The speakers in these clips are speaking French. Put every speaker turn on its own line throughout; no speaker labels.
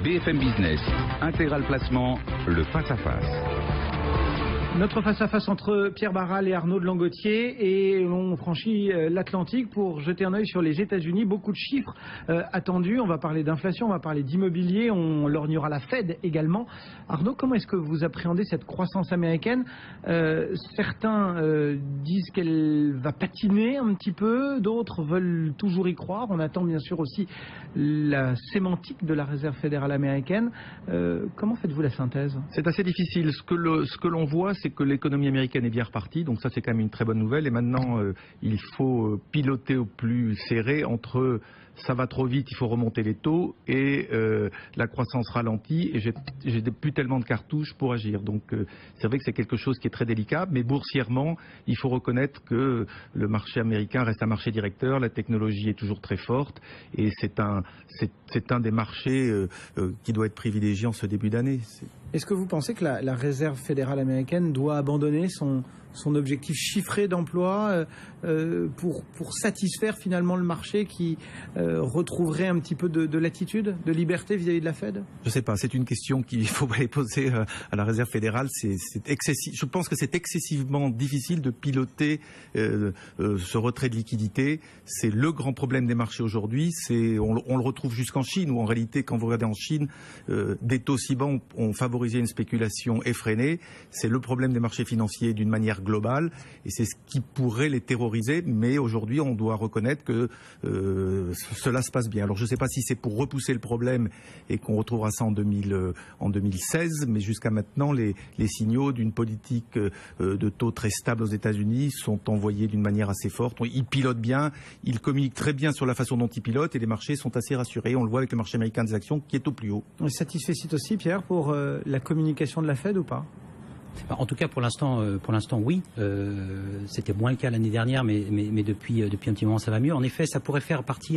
BFM Business, Intégral Placement, le face-à-face.
Notre face-à-face entre Pierre Barral et Arnaud de Langotier, et on franchit l'Atlantique pour jeter un œil sur les États-Unis. Beaucoup de chiffres attendus. On va parler d'inflation, on va parler d'immobilier, on lorgnera la Fed également. Arnaud, comment est-ce que vous appréhendez cette croissance américaine? Certains disent qu'elle va patiner un petit peu, d'autres veulent toujours y croire. On attend bien sûr aussi la sémantique de la Réserve fédérale américaine. Comment faites-vous la synthèse?
C'est assez difficile. Ce que l'on voit, c'est que l'économie américaine est bien repartie, donc ça c'est quand même une très bonne nouvelle. Et maintenant, il faut piloter au plus serré entre ça va trop vite, il faut remonter les taux, et la croissance ralentit, et j'ai plus tellement de cartouches pour agir. Donc c'est vrai que c'est quelque chose qui est très délicat, mais boursièrement, il faut reconnaître que le marché américain reste un marché directeur, la technologie est toujours très forte, et c'est un des marchés qui doit être privilégié en ce début d'année.
Est-ce que vous pensez que la Réserve fédérale américaine doit abandonner son objectif chiffré d'emploi pour satisfaire finalement le marché qui retrouverait un petit peu de latitude, de liberté vis-à-vis de la Fed? Je
ne sais pas, c'est une question qu'il faut poser à la Réserve fédérale. Je pense que c'est excessivement difficile de piloter ce retrait de liquidité. C'est le grand problème des marchés aujourd'hui. On le retrouve jusqu'en Chine, où en réalité, quand vous regardez en Chine, des taux si bas ont favorisé une spéculation effrénée. C'est le problème des marchés financiers d'une manière globale, et c'est ce qui pourrait les terroriser, mais aujourd'hui on doit reconnaître que cela se passe bien. Alors je ne sais pas si c'est pour repousser le problème et qu'on retrouvera ça en 2016, mais jusqu'à maintenant les signaux d'une politique de taux très stable aux États-Unis sont envoyés d'une manière assez forte. Ils pilotent bien, ils communiquent très bien sur la façon dont ils pilotent, et les marchés sont assez rassurés. On le voit avec le marché américain des actions qui est au plus haut.
On est satisfait aussi, Pierre, pour la communication de la Fed ou pas?
En tout cas, pour l'instant, oui. C'était moins le cas l'année dernière, mais depuis un petit moment, ça va mieux. En effet, ça pourrait faire partie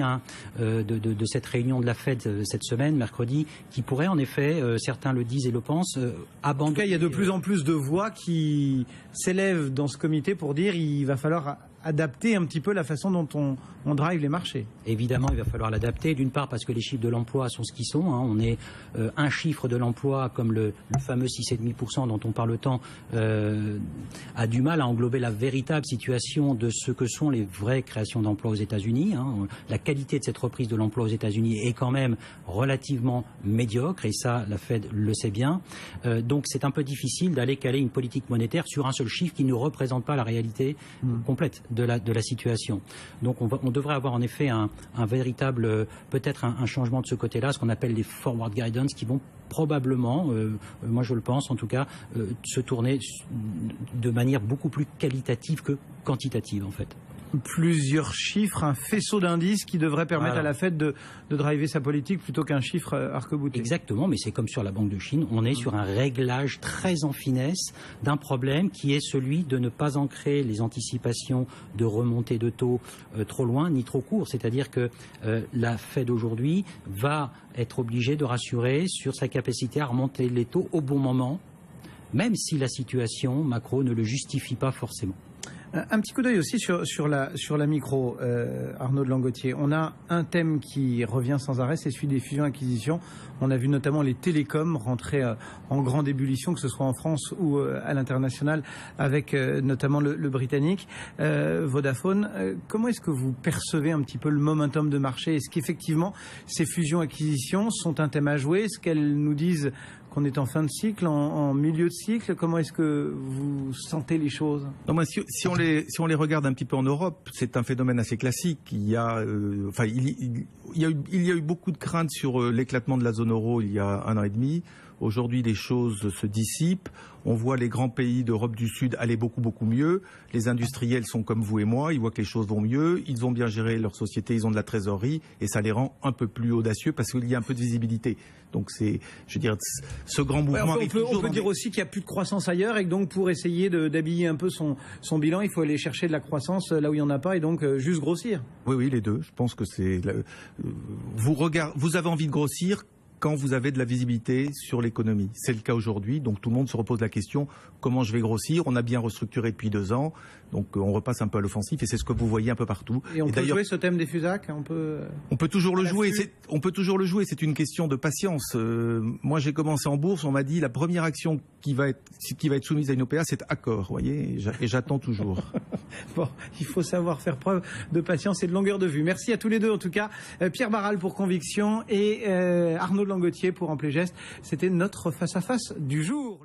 de cette réunion de la Fed cette semaine, mercredi, qui pourrait, en effet, certains le disent et le pensent, abandonner.
En tout cas, il y a de plus en plus de voix qui s'élèvent dans ce comité pour dire qu'il va falloir adapter un petit peu la façon dont on drive les marchés.
Évidemment, il va falloir l'adapter, d'une part parce que les chiffres de l'emploi sont ce qu'ils sont. On est un chiffre de l'emploi, comme le fameux 6,5% dont on parle tant, a du mal à englober la véritable situation de ce que sont les vraies créations d'emplois aux États-Unis. La qualité de cette reprise de l'emploi aux États-Unis est quand même relativement médiocre, et ça, la Fed le sait bien. Donc c'est un peu difficile d'aller caler une politique monétaire sur un seul chiffre qui ne représente pas la réalité complète de la situation. Donc on devrait avoir en effet un véritable, peut-être un changement de ce côté-là, ce qu'on appelle les forward guidance, qui vont probablement, moi je le pense en tout cas, se tourner de manière beaucoup plus qualitative que quantitative en fait.
Plusieurs chiffres, un faisceau d'indices qui devrait permettre à la Fed de driver sa politique plutôt qu'un chiffre arc-bouté.
Exactement, mais c'est comme sur la Banque de Chine, on est sur un réglage très en finesse d'un problème qui est celui de ne pas ancrer les anticipations de remontée de taux trop loin ni trop court. C'est-à-dire que la Fed aujourd'hui va être obligée de rassurer sur sa capacité à remonter les taux au bon moment, même si la situation macro ne le justifie pas forcément.
Un petit coup d'œil aussi sur la micro, Arnaud de Langotier. On a un thème qui revient sans arrêt, c'est celui des fusions-acquisitions. On a vu notamment les télécoms rentrer en grande ébullition, que ce soit en France ou à l'international, avec notamment le britannique, Vodafone. Comment est-ce que vous percevez un petit peu le momentum de marché? Est-ce qu'effectivement ces fusions-acquisitions sont un thème à jouer? Est-ce qu'elles nous disent qu'on est en fin de cycle, en milieu de cycle? Comment est-ce que vous sentez les choses?
Non, mais si on les regarde un petit peu en Europe, c'est un phénomène assez classique. Il y a eu beaucoup de craintes sur l'éclatement de la zone euro il y a 1 an et demi. Aujourd'hui, les choses se dissipent. On voit les grands pays d'Europe du Sud aller beaucoup mieux. Les industriels sont comme vous et moi, ils voient que les choses vont mieux. Ils ont bien géré leur société, ils ont de la trésorerie, et ça les rend un peu plus audacieux parce qu'il y a un peu de visibilité. Donc c'est, je veux dire, ce grand mouvement.
On peut dire aussi qu'il n'y a plus de croissance ailleurs, et que donc pour essayer d'habiller un peu son bilan, il faut aller chercher de la croissance là où il n'y en a pas, et donc juste grossir.
Oui, les deux. Je pense que c'est. Vous avez envie de grossir quand vous avez de la visibilité sur l'économie. C'est le cas aujourd'hui, donc tout le monde se repose la question, comment je vais grossir? On a bien restructuré depuis 2 ans, donc on repasse un peu à l'offensif et c'est ce que vous voyez un peu partout.
Et on peut jouer ce thème des FUSAC? On peut toujours le jouer, c'est une question de patience. Moi j'ai commencé en bourse, on m'a dit la première action qui va être soumise à une OPA, c'est Accor, vous voyez, et j'attends toujours. Bon, il faut savoir faire preuve de patience et de longueur de vue. Merci à tous les deux en tout cas, Pierre Barral pour Conviction et Arnaud Langotier pour Amplé Geste. C'était notre face-à-face du jour.